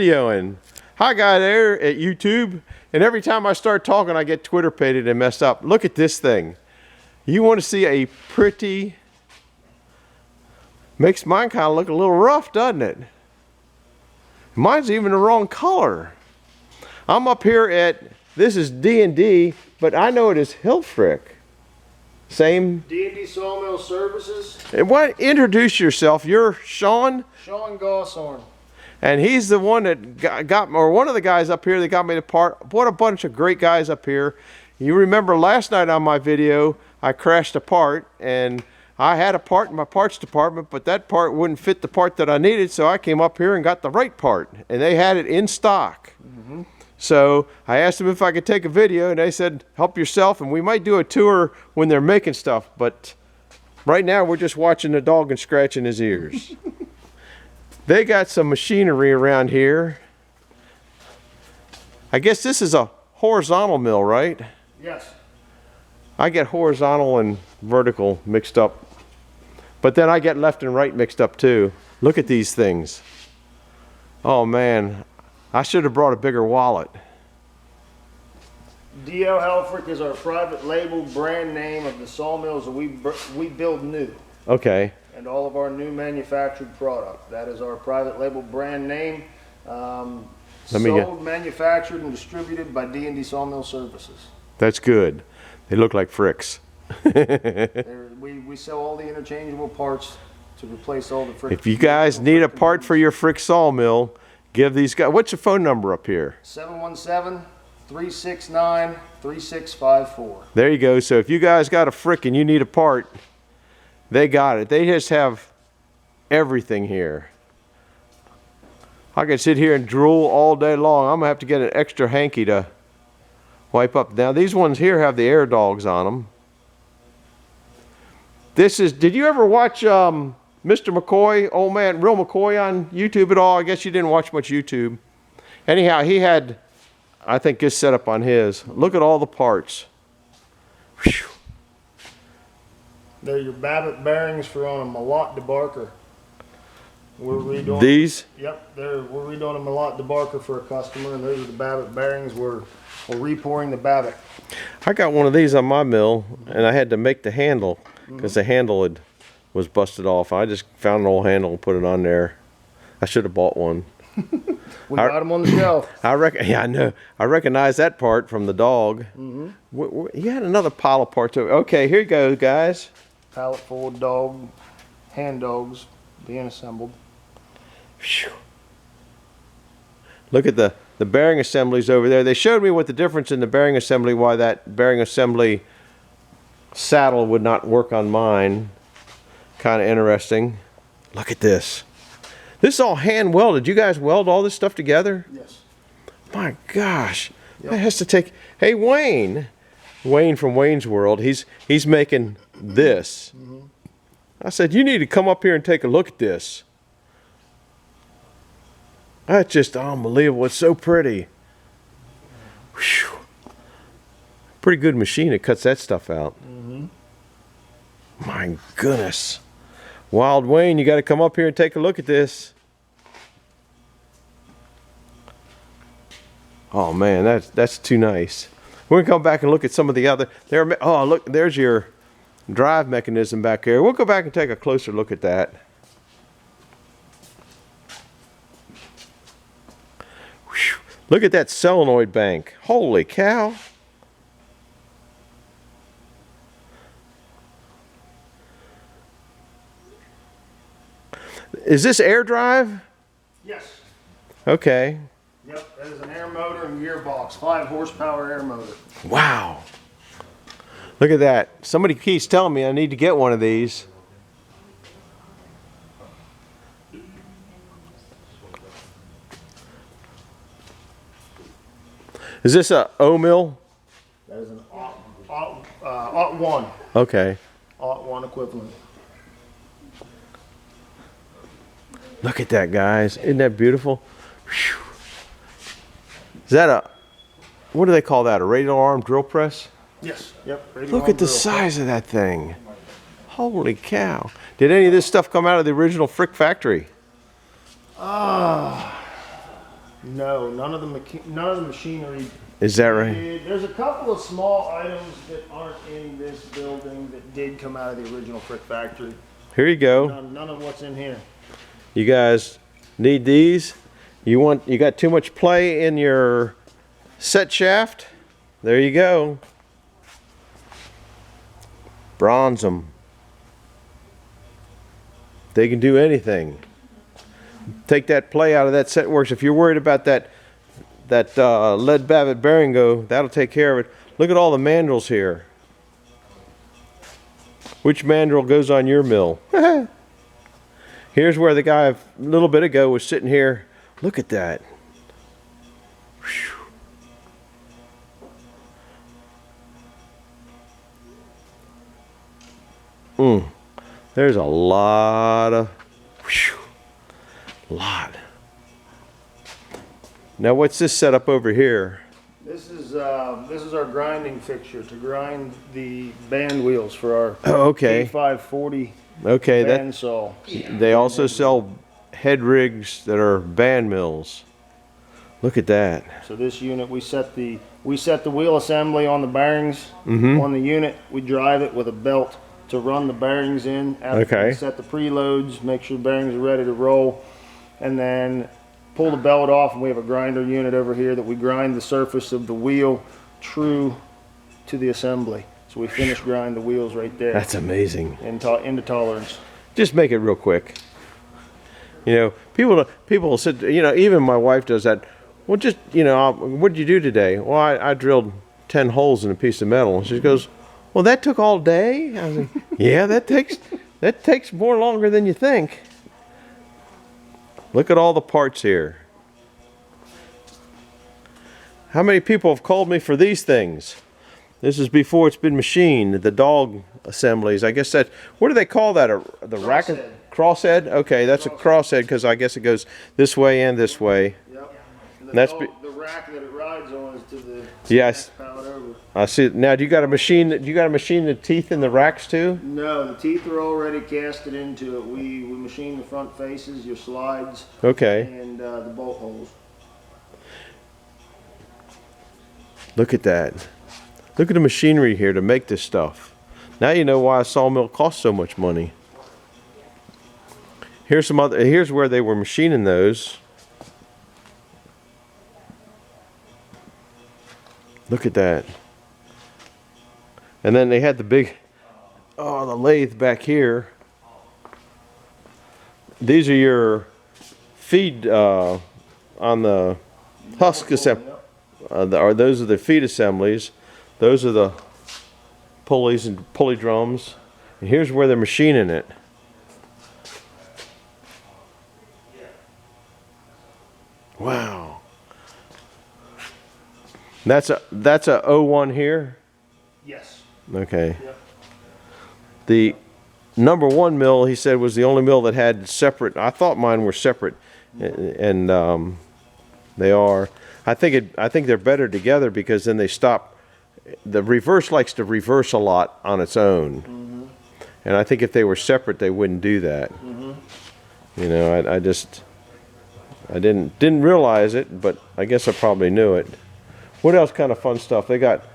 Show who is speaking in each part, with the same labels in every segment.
Speaker 1: videoing. Hi, guy there at YouTube. And every time I start talking, I get Twitter pated and messed up. Look at this thing. You want to see a pretty... Makes mine kind of look a little rough, doesn't it? Mine's even the wrong color. I'm up here at... This is D&D, but I know it is Hilfrick. Same...
Speaker 2: D&D Sawmill Services.
Speaker 1: And what? Introduce yourself. You're Sean?
Speaker 2: Sean Gosshorn.
Speaker 1: And he's the one that got or one of the guys up here that got me the part. What a bunch of great guys up here. You remember last night on my video, I crashed a part, and I had a part in my parts department, but that part wouldn't fit the part that I needed, so I came up here and got the right part, and they had it in stock. Mm-hmm. So I asked them if I could take a video, and they said, help yourself, and we might do a tour when they're making stuff, but right now we're just watching the dog and scratching his ears. They got some machinery around here. I guess this is a horizontal mill, right?
Speaker 2: Yes.
Speaker 1: I get horizontal and vertical mixed up. But then I get left and right mixed up too. Look at these things. Oh man, I should have brought a bigger wallet.
Speaker 2: D.L. Helfrich is our private label brand name of the sawmills that we build new.
Speaker 1: Okay.
Speaker 2: And all of our new manufactured product. That is our private label brand name. Sold, manufactured, and distributed by D&D Sawmill Services.
Speaker 1: That's good. They look like fricks.
Speaker 2: We sell all the interchangeable parts to replace all the frick.
Speaker 1: If you guys need a part for your frick sawmill, give these guys. What's your phone number up here?
Speaker 2: 717-369-3654.
Speaker 1: There you go. So if you guys got a frick and you need a part, they got it. They just have everything here. I can sit here and drool all day long. I'm going to have to get an extra hanky to wipe up. Now these ones here have the air dogs on them. This is, did you ever watch Mr. McCoy, old man, Real McCoy on YouTube at all? I guess you didn't watch much YouTube. Anyhow, he had, I think, this set up on his. Look at all the parts. Whew.
Speaker 2: They're your Babbitt bearings for on a Malott debarker. We're redoing
Speaker 1: these.
Speaker 2: Yep, we're redoing a Malott debarker for a customer, and those are the Babbitt bearings. We're repouring the Babbitt.
Speaker 1: I got one of these on my mill, and I had to make the handle because the handle was busted off. I just found an old handle and put it on there. I should have bought one.
Speaker 2: We got them on the shelf.
Speaker 1: Yeah, I know. I recognize that part from the dog. You had another pile of parts. Okay, here you go, guys.
Speaker 2: Pallet full of hand dogs being assembled.
Speaker 1: Whew. Look at the bearing assemblies over there. They showed me what the difference in the bearing assembly, why that bearing assembly saddle would not work on mine. Kind of interesting. Look at this. This is all hand welded. You guys weld all this stuff together?
Speaker 2: Yes.
Speaker 1: My gosh. Yep. That has to take... Hey, Wayne from Wayne's World, he's making this. I said, you need to come up here and take a look at this. That's just unbelievable. It's so pretty. Whew. Pretty good machine. It cuts that stuff out. My goodness. Wild Wayne, you got to come up here and take a look at this. Oh man, that's too nice. We're gonna come back and look at some of the other. Oh look, there's your drive mechanism back there. We'll go back and take a closer look at that. Whew. Look at that solenoid bank. Holy cow. Is this air drive?
Speaker 2: Yes.
Speaker 1: Okay.
Speaker 2: Yep, that is an air motor and gearbox, 5 horsepower air motor.
Speaker 1: Wow. Look at that. Somebody keeps telling me I need to get one of these. Is this a O mill?
Speaker 2: That is an Ot 1.
Speaker 1: Okay.
Speaker 2: Ot 1 equivalent.
Speaker 1: Look at that, guys. Isn't that beautiful? Whew. Is that a, what do they call that? A radial arm drill press?
Speaker 2: Yes. Yep.
Speaker 1: Look at the size of that thing. Holy cow. Did any of this stuff come out of the original Frick factory?
Speaker 2: No, none of the machinery.
Speaker 1: Is that right?
Speaker 2: There's a couple of small items that aren't in this building that did come out of the original Frick factory.
Speaker 1: Here you go.
Speaker 2: None of what's in here.
Speaker 1: You guys need these? You got too much play in your set shaft? There you go. Bronze them. They can do anything. Take that play out of that set works. If you're worried about that lead Babbitt bearing go, that'll take care of it. Look at all the mandrels here. Which mandrel goes on your mill? Here's where the guy a little bit ago was sitting here. Look at that. There's a lot of lot. Now what's this setup over here?
Speaker 2: This is our grinding fixture to grind the band wheels for our
Speaker 1: okay.
Speaker 2: K540
Speaker 1: okay,
Speaker 2: band saw.
Speaker 1: They also sell head rigs that are band mills. Look at that.
Speaker 2: So this unit, we set the wheel assembly on the bearings on the unit. We drive it with a belt to run the bearings in. After we set the preloads, make sure the bearings are ready to roll, and then pull the belt off, and we have a grinder unit over here that we grind the surface of the wheel true to the assembly. So we finish grind the wheels right there.
Speaker 1: That's amazing.
Speaker 2: Into tolerance.
Speaker 1: Just make it real quick. You know, people will sit, you know, even my wife does that. Well, just, you know, what did you do today? Well, I drilled 10 holes in a piece of metal. And she goes, well, that took all day? I was like, yeah, that takes more longer than you think. Look at all the parts here. How many people have called me for these things? This is before it's been machined, the dog assemblies. I guess that, what do they call that? The rack? Crosshead? Okay, that's a crosshead because I guess it goes this way and this way.
Speaker 2: Yep. And the rack that it rides on is to the
Speaker 1: yes.
Speaker 2: powered over.
Speaker 1: I see. Now, do you got to machine the teeth in the racks too?
Speaker 2: No, the teeth are already casted into it. We machine the front faces, your slides,
Speaker 1: okay,
Speaker 2: and the bolt holes.
Speaker 1: Look at that. Look at the machinery here to make this stuff. Now you know why a sawmill costs so much money. Here's where they were machining those. Look at that. And then they had the big, the lathe back here. These are your feed on the husk assembly. Those are the feed assemblies. Those are the pulleys and pulley drums. And here's where they're machining it. Wow. That's a 01 here?
Speaker 2: Yes.
Speaker 1: Okay.
Speaker 2: Yep.
Speaker 1: The number 1 mill, he said, was the only mill that had separate. I thought mine were separate, and they are. I think they're better together because then they stop. The reverse likes to reverse a lot on its own, and I think if they were separate, they wouldn't do that. You know, I didn't realize it, but I guess I probably knew it. What else kind of fun stuff? They got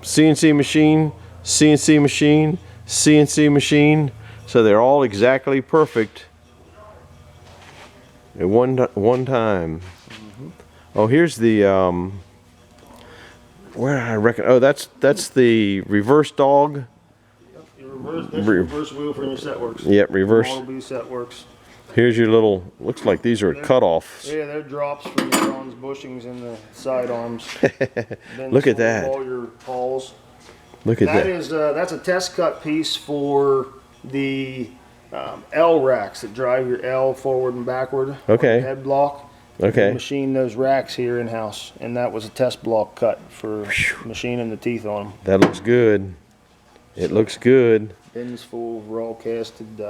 Speaker 1: CNC machine, CNC machine, CNC machine. So they're all exactly perfect at one time. Oh, here's the where I reckon. Oh, that's the reverse dog.
Speaker 2: Reverse wheel for your set works.
Speaker 1: Yep, reverse.
Speaker 2: Model B set works.
Speaker 1: Here's your little. Looks like these are cutoffs.
Speaker 2: Yeah, they're drops from the bronze bushings in the side arms.
Speaker 1: Look at that.
Speaker 2: All your pawls.
Speaker 1: Look at that.
Speaker 2: That's a test cut piece for the L racks that drive your L forward and backward.
Speaker 1: Okay.
Speaker 2: Head block.
Speaker 1: Okay.
Speaker 2: We machine those racks here in house, and that was a test block cut for machining the teeth on them.
Speaker 1: That looks good. It looks good.
Speaker 2: Bins full of raw casted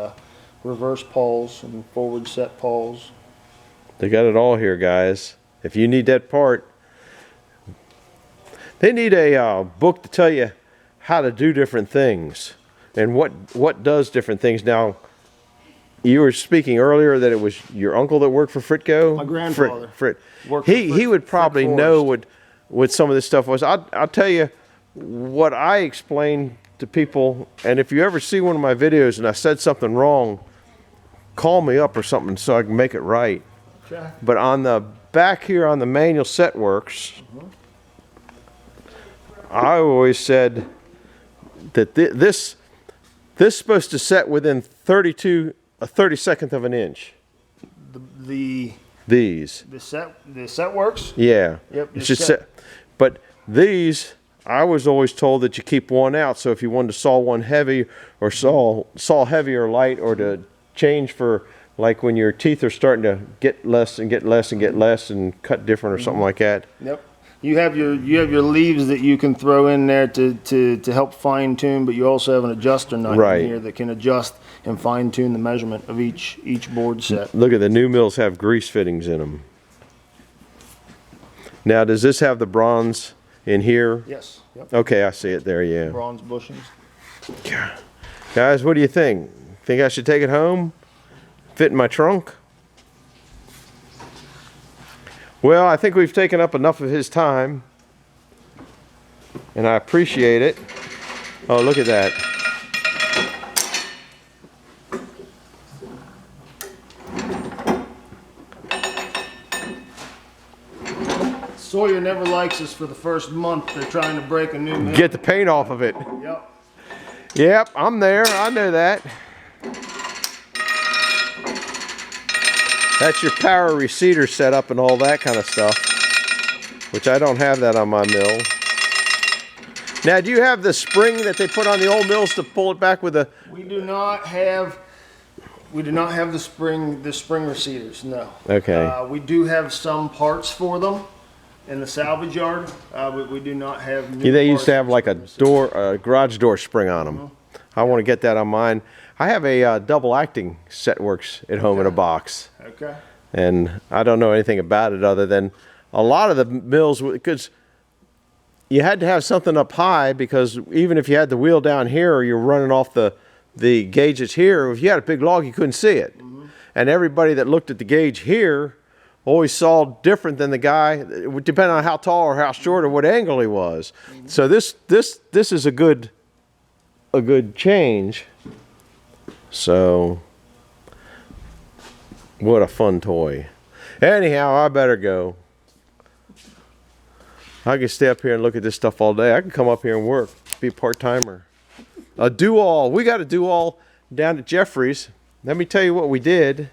Speaker 2: reverse pawls and forward set pawls.
Speaker 1: They got it all here, guys. If you need that part, they need a book to tell you how to do different things and what does different things. Now, You were speaking earlier that it was your uncle that worked for Fritco?
Speaker 2: My grandfather. Worked
Speaker 1: He
Speaker 2: for
Speaker 1: would probably
Speaker 2: Frick
Speaker 1: know
Speaker 2: Forest.
Speaker 1: what some of this stuff was. I'll tell you what I explain to people, and if you ever see one of my videos and I said something wrong, call me up or something so I can make it right.
Speaker 2: Okay.
Speaker 1: But on the back here on the manual set works, I always said that this is supposed to set within 32/32 of an inch.
Speaker 2: The set works.
Speaker 1: Yeah.
Speaker 2: Yep,
Speaker 1: It's
Speaker 2: the
Speaker 1: just
Speaker 2: set.
Speaker 1: but these, I was always told that you keep one out. So if you wanted to saw one heavy or saw heavy or light, or to change for like when your teeth are starting to get less and get less and get less and cut different or something like that.
Speaker 2: Yep. You have your leaves that you can throw in there to help fine tune, but you also have an adjuster nut
Speaker 1: Right.
Speaker 2: in here that can adjust and fine tune the measurement of each board set.
Speaker 1: Look at the new mills have grease fittings in them. Now, does this have the bronze in here?
Speaker 2: Yes. Yep.
Speaker 1: Okay, I see it there, yeah.
Speaker 2: Bronze bushings.
Speaker 1: Guys, what do you think? Think I should take it home? Fit in my trunk? Well, I think we've taken up enough of his time, and I appreciate it. Oh, look at that.
Speaker 2: Sawyer never likes us for the first month. They're trying to break a new mill.
Speaker 1: Get the paint off of it.
Speaker 2: Yep.
Speaker 1: Yep, I'm there. I know that. That's your power receiver setup and all that kind of stuff, which I don't have that on my mill. Now, do you have the spring that they put on the old mills to pull it back with a?
Speaker 2: We do not have the spring receders. No.
Speaker 1: Okay.
Speaker 2: We do have some parts for them in the salvage yard, but we do not have. New
Speaker 1: They used
Speaker 2: parts
Speaker 1: to have
Speaker 2: for
Speaker 1: like a
Speaker 2: spring receders.
Speaker 1: door, a garage door spring on them. I want to get that on mine. I have a double acting Setworks at home in a box.
Speaker 2: Okay.
Speaker 1: And I don't know anything about it other than a lot of the mills, because you had to have something up high, because even if you had the wheel down here or you're running off the gauges here, if you had a big log, you couldn't see it. And everybody that looked at the gauge here always saw different than the guy, depending on how tall or how short or what angle he was. So this is a good change. So what a fun toy. Anyhow, I better go. I can stay up here and look at this stuff all day. I can come up here and work, be a part-timer. A do-all. We got a do-all down at Jeffrey's. Let me tell you what we did.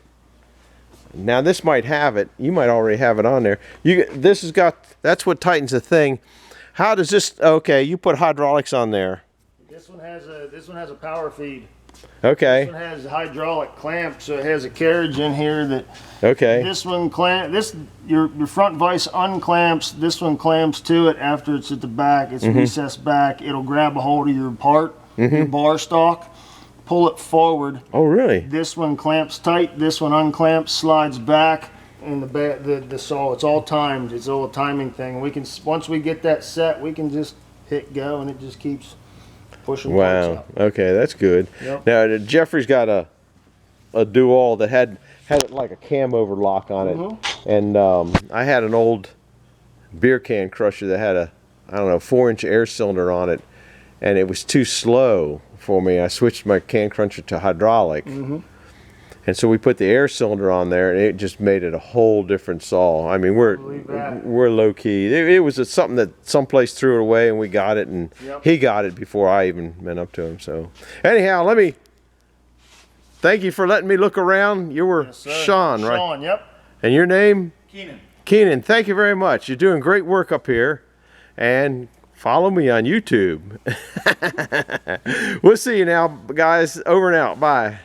Speaker 1: Now this might have it. You might already have it on there. This has got, that's what tightens the thing. How does this, okay, you put hydraulics on there.
Speaker 2: This one has a power feed.
Speaker 1: Okay.
Speaker 2: This one has hydraulic clamps, so it has a carriage in here that.
Speaker 1: Okay.
Speaker 2: This one your front vise unclamps. This one clamps to it after it's at the back. It's recessed back. It'll grab a hold of your part, your bar stock, pull it forward.
Speaker 1: Oh, really?
Speaker 2: This one clamps tight. This one unclamps, slides back, and the saw. It's all timed. It's all a timing thing. We can, once we get that set, we can just hit go, and it just keeps pushing parts
Speaker 1: Wow.
Speaker 2: out.
Speaker 1: Okay, that's good.
Speaker 2: Yep.
Speaker 1: Now Jeffrey's got a do-all that had like a cam over lock on it, and I had an old beer can crusher that had a, I don't know, 4-inch air cylinder on it, and it was too slow for me. I switched my can crusher to hydraulic, and so we put the air cylinder on there, and it just made it a whole different saw. I mean, we're low key. It was something that someplace threw it away, and we got it, and he got it before I even went up to him. So anyhow, let me thank you for letting me look around. You were Sean, right?
Speaker 2: Sean, yep.
Speaker 1: And your name?
Speaker 2: Keenan.
Speaker 1: Keenan. Thank you very much. You're doing great work up here, and follow me on YouTube. We'll see you now, guys. Over and out. Bye.